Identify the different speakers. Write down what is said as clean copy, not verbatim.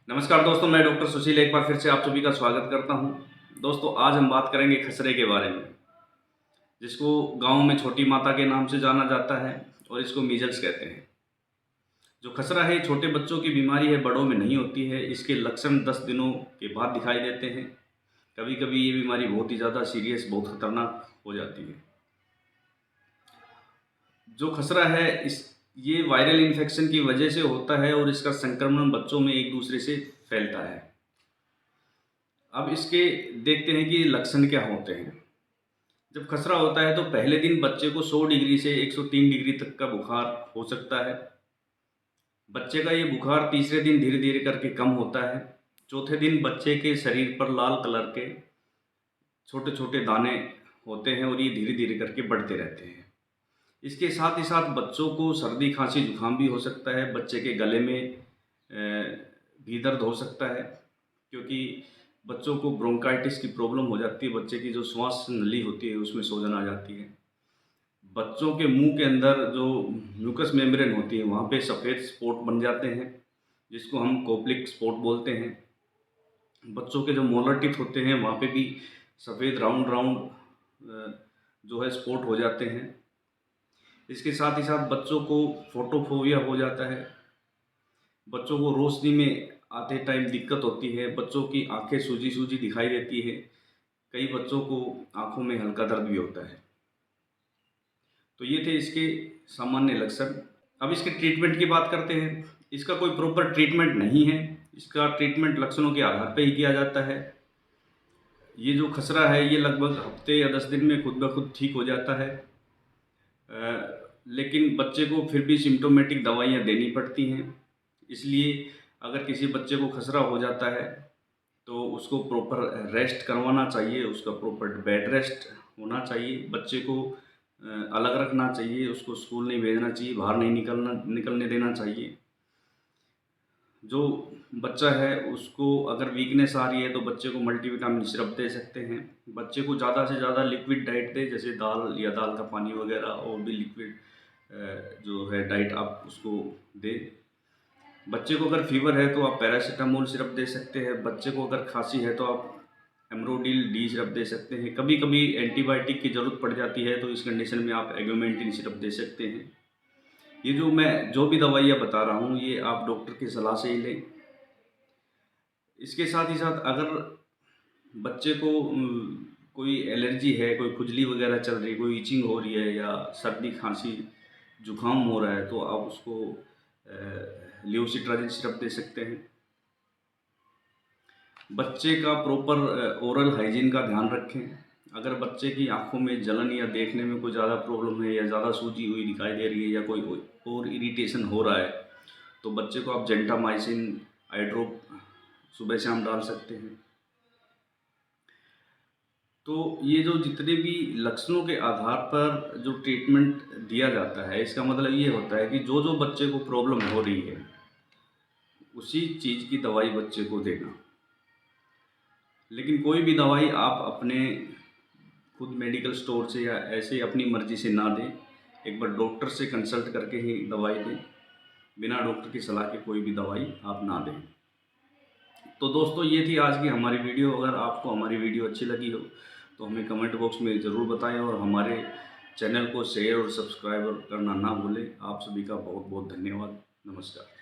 Speaker 1: नमस्कार दोस्तों, मैं डॉक्टर सुशील एक बार फिर से आप सभी का स्वागत करता हूं। दोस्तों, आज हम बात करेंगे खसरे के बारे में, जिसको गांव में छोटी माता के नाम से जाना जाता है और इसको मीजल्स कहते हैं। जो खसरा है छोटे बच्चों की बीमारी है, बड़ों में नहीं होती है। इसके लक्षण 10 दिनों के बाद दिखाई देते हैं। कभी कभी ये बीमारी बहुत ही ज़्यादा सीरियस, बहुत खतरनाक हो जाती है। जो खसरा है ये वायरल इन्फेक्शन की वजह से होता है और इसका संक्रमण बच्चों में एक दूसरे से फैलता है। अब इसके देखते हैं कि लक्षण क्या होते हैं। जब खसरा होता है तो पहले दिन बच्चे को 100 डिग्री से 103 डिग्री तक का बुखार हो सकता है। बच्चे का ये बुखार तीसरे दिन धीरे धीरे करके कम होता है। चौथे दिन बच्चे के शरीर पर लाल कलर के छोटे छोटे दाने होते हैं और ये धीरे धीरे करके बढ़ते रहते हैं। इसके साथ ही साथ बच्चों को सर्दी, खांसी, जुकाम भी हो सकता है। बच्चे के गले में भी दर्द हो सकता है, क्योंकि बच्चों को ब्रोंकाइटिस की प्रॉब्लम हो जाती है। बच्चे की जो श्वास नली होती है उसमें सूजन आ जाती है। बच्चों के मुंह के अंदर जो म्यूकस मेम्ब्रेन होती है वहाँ पे सफ़ेद स्पॉट बन जाते हैं, जिसको हम कोप्लिक स्पॉट बोलते हैं। बच्चों के जो मोलर टीथ होते हैं वहाँ पे भी सफ़ेद राउंड राउंड जो है स्पॉट हो जाते हैं। इसके साथ ही साथ बच्चों को फोटोफोबिया हो जाता है। बच्चों को रोशनी में आते टाइम दिक्कत होती है। बच्चों की आंखें सूजी सूजी दिखाई देती है। कई बच्चों को आंखों में हल्का दर्द भी होता है। तो ये थे इसके सामान्य लक्षण। अब इसके ट्रीटमेंट की बात करते हैं। इसका कोई प्रॉपर ट्रीटमेंट नहीं है। इसका ट्रीटमेंट लक्षणों के आधार पर ही किया जाता है। ये जो खसरा है ये लगभग हफ्ते या 10 दिन में खुद ब खुद ठीक हो जाता है। लेकिन बच्चे को फिर भी सिम्टोमेटिक दवाइयाँ देनी पड़ती हैं। इसलिए अगर किसी बच्चे को खसरा हो जाता है तो उसको प्रॉपर रेस्ट करवाना चाहिए। उसका प्रॉपर बेड रेस्ट होना चाहिए। बच्चे को अलग रखना चाहिए। उसको स्कूल नहीं भेजना चाहिए, बाहर नहीं निकलने देना चाहिए। जो बच्चा है उसको अगर वीकनेस आ रही है तो बच्चे को मल्टीविटामिन सिरप दे सकते हैं। बच्चे को ज़्यादा से ज़्यादा लिक्विड डाइट दें, जैसे दाल या दाल का पानी वगैरह, और भी लिक्विड जो है डाइट आप उसको दें। बच्चे को अगर फीवर है तो आप पैरासीटामोल सिरप दे सकते हैं। बच्चे को अगर खांसी है तो आप एमरोडिल डी सिरप दे सकते हैं। कभी कभी एंटीबायोटिक की ज़रूरत पड़ जाती है तो इस कंडीशन में आप एगोमेंटिन सिरप दे सकते हैं। ये जो भी दवाइयाँ बता रहा हूँ ये आप डॉक्टर की सलाह से ही लें। इसके साथ ही साथ अगर बच्चे को कोई एलर्जी है, कोई खुजली वगैरह चल रही है, कोई इचिंग हो रही है या सर्दी, खांसी, जुकाम हो रहा है तो आप उसको लियोसिट्राजिन सिरप दे सकते हैं। बच्चे का प्रॉपर ओरल हाइजीन का ध्यान रखें। अगर बच्चे की आंखों में जलन या देखने में कोई ज़्यादा प्रॉब्लम है या ज़्यादा सूजी हुई दिखाई दे रही है या कोई और इरिटेशन हो रहा है तो बच्चे को आप जेंटामाइसिन आई ड्रॉप सुबह शाम डाल सकते हैं। तो ये जो जितने भी लक्षणों के आधार पर जो ट्रीटमेंट दिया जाता है, इसका मतलब ये होता है कि जो बच्चे को प्रॉब्लम हो रही है उसी चीज़ की दवाई बच्चे को देना। लेकिन कोई भी दवाई आप अपने खुद मेडिकल स्टोर से या ऐसे अपनी मर्ज़ी से ना दें। एक बार डॉक्टर से कंसल्ट करके ही दवाई दें। बिना डॉक्टर की सलाह के कोई भी दवाई आप ना दें। तो दोस्तों, ये थी आज की हमारी वीडियो। अगर आपको हमारी वीडियो अच्छी लगी हो तो हमें कमेंट बॉक्स में ज़रूर बताएं और हमारे चैनल को शेयर और सब्सक्राइब करना ना भूलें। आप सभी का बहुत बहुत धन्यवाद। नमस्कार।